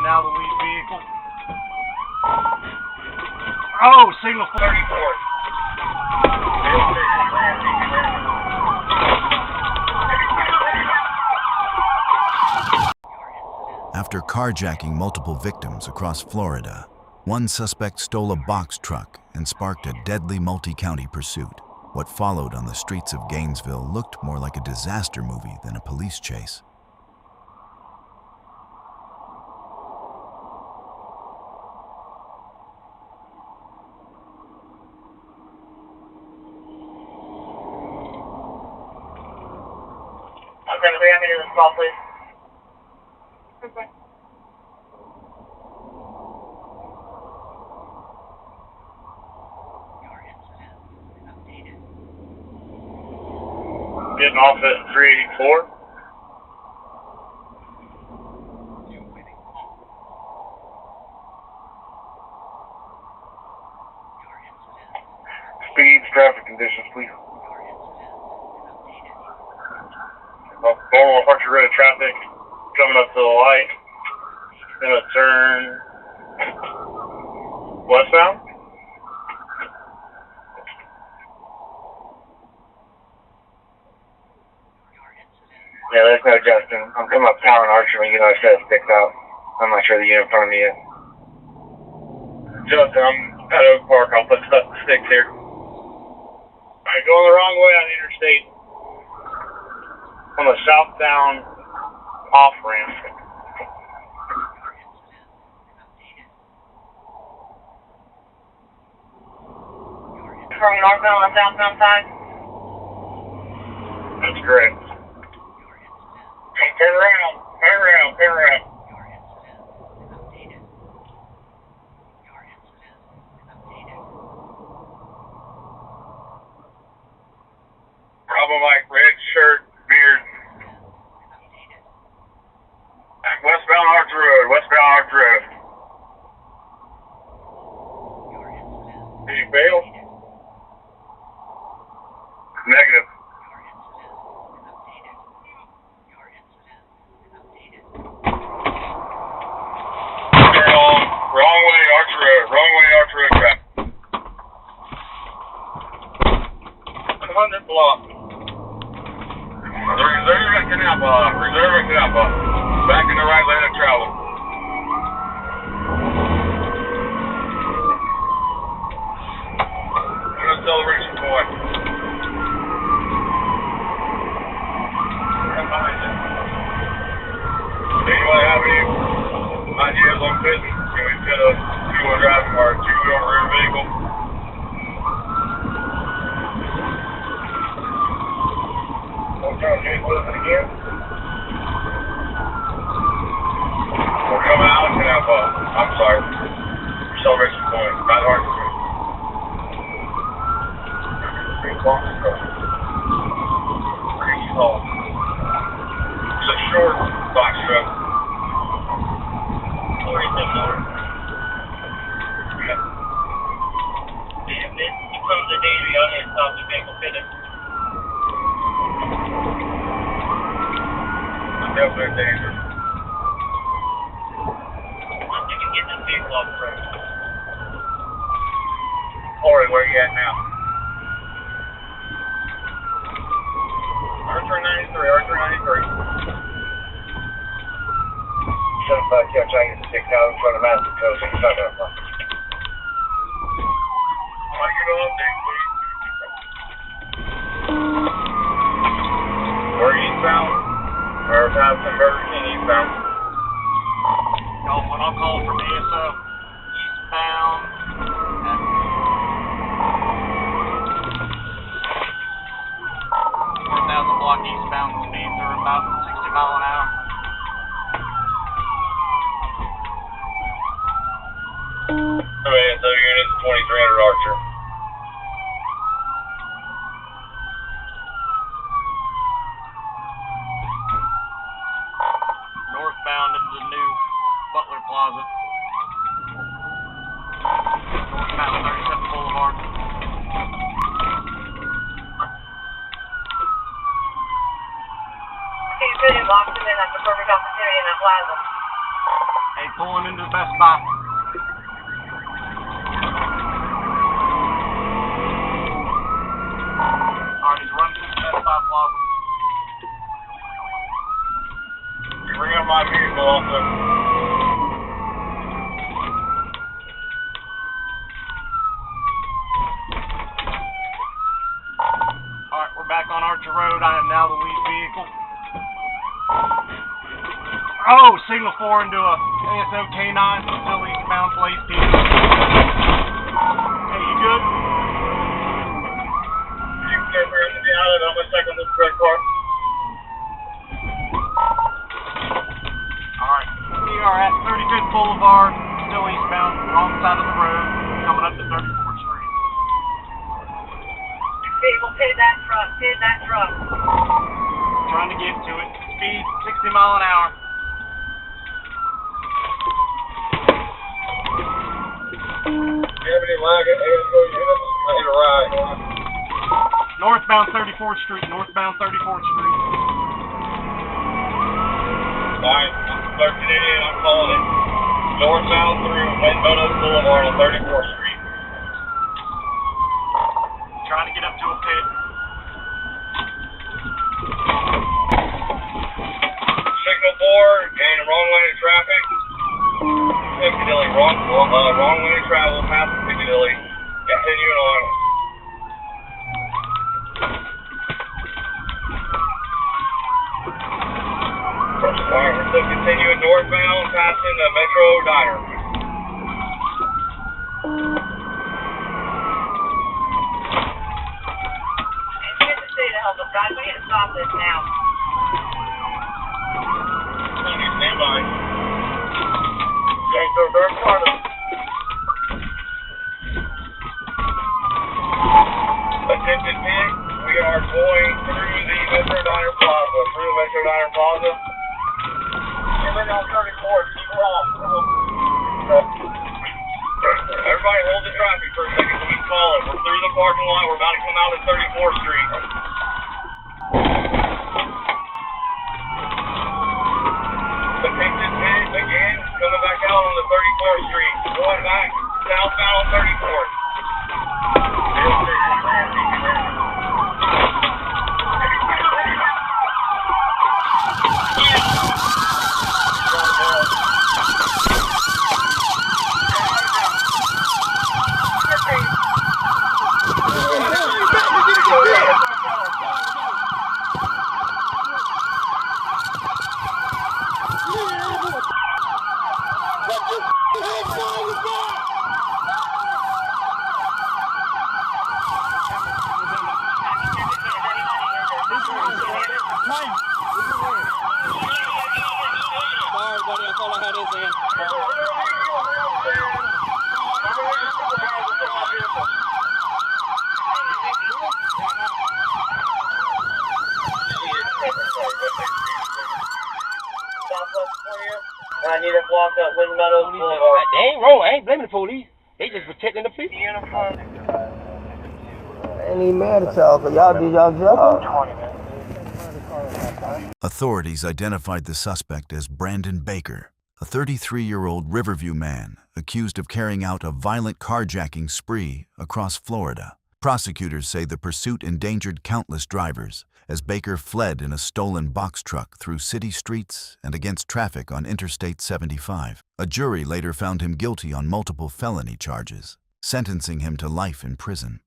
Now the lead vehicle. Oh, signal 34. After carjacking multiple victims across Florida, one suspect stole a box truck and sparked a deadly multi-county pursuit. What followed on the streets of Gainesville looked more like a disaster movie than a police chase. Okay, we have me to the call, please. Okay. Getting off at 384. Speeds, traffic conditions, please. Normal Archer Road traffic coming up to the light. Gonna turn westbound. Yeah, there's no Justin. I'm coming up town and Archer when you know it says sticks out. I'm not sure the unit in front of me yet. Justin, I'm at Oak Park. I'll put sticks here. Alright, going the wrong way on the interstate. On the southbound off ramp. From northbound on the southbound side? That's correct. Turn around. Bravo Mike, red shirt, beard. Westbound Archer Road. Did you bail? Negative. Wrong way, Archer Road traffic. 100 block. Reserve at Canal Block. Back in the right lane of travel. No celebration point. Right behind you. Anybody have any ideas on business? Can we fit a two-wheel driving or a two-wheel rear vehicle? We'll try to get with it again. We're coming out of Canal Block. I'm sorry. Celebration point. Not hard to do. Pretty long to go. Pretty small. It's a short box truck. What do you think, Lord? Yeah. If it becomes a daily, I'll need to stop the vehicle fitting. Definitely danger. I'm thinking get this vehicle off the road. Corey, where you at now? R393. 75 catch, I get 6 out in front of Madison Coast. How you doing, please? Where are you eastbound? Or Madison Burger King eastbound? When I'll call from ASO eastbound. 4,000 block eastbound speeds are about 60 miles an hour. ASO unit 2300 Archer. Northbound into the new Butler Plaza. Northbound 37 Boulevard. Okay, good. Locked in. That's a perfect opportunity in that plaza. Hey, pulling into the Best Buy. Alright, he's running through the Best Buy plaza. Bring up my vehicle also. Alright, we're back on Archer Road. I am now the lead vehicle. Oh, signal 4 into a ASO K9, still eastbound, place P. Hey, you good? You can get where to be out of it. I'm going to check on this red car. Alright, we are at 35th Boulevard, still eastbound, wrong side of the road, coming up to 34th Street. People, pay that truck. Trying to get to it. Speed 60 mile an hour. Do you have any lag at ASO units? I need a ride. Northbound 34th Street, northbound 34th Street. Alright, 1388, I'm calling it. Northbound through Wayne Meadows Boulevard on 34th Street. Trying to get up to a pit. Signal 4, gaining wrong lane of traffic. Piccadilly, wrong lane of travel, past Piccadilly. Continuing on. Alright, we're still continuing northbound, passing the Metro Diner. Interstate to help us, guys. We need to stop this now. Stand by. Gainesville, third quarter. Attention pit, we are going through the Metro Diner Plaza. Get on 34, keep wrong. Everybody hold the traffic for a second so we can call it. We're through the parking lot, we're about to come out at 34th Street. Attention pit, again, coming back out on the 34th Street. Going back southbound on 34th. I need to block up Wayne Meadows Boulevard. They ain't wrong. I ain't blaming the police. They just protecting the people. Uniform. I ain't even mad at y'all, cause y'all did y'all job. Authorities identified the suspect as Brandon Baker, a 33-year-old Riverview man accused of carrying out a violent carjacking spree across Florida. Prosecutors say the pursuit endangered countless drivers as Baker fled in a stolen box truck through city streets and against traffic on Interstate 75. A jury later found him guilty on multiple felony charges, sentencing him to life in prison.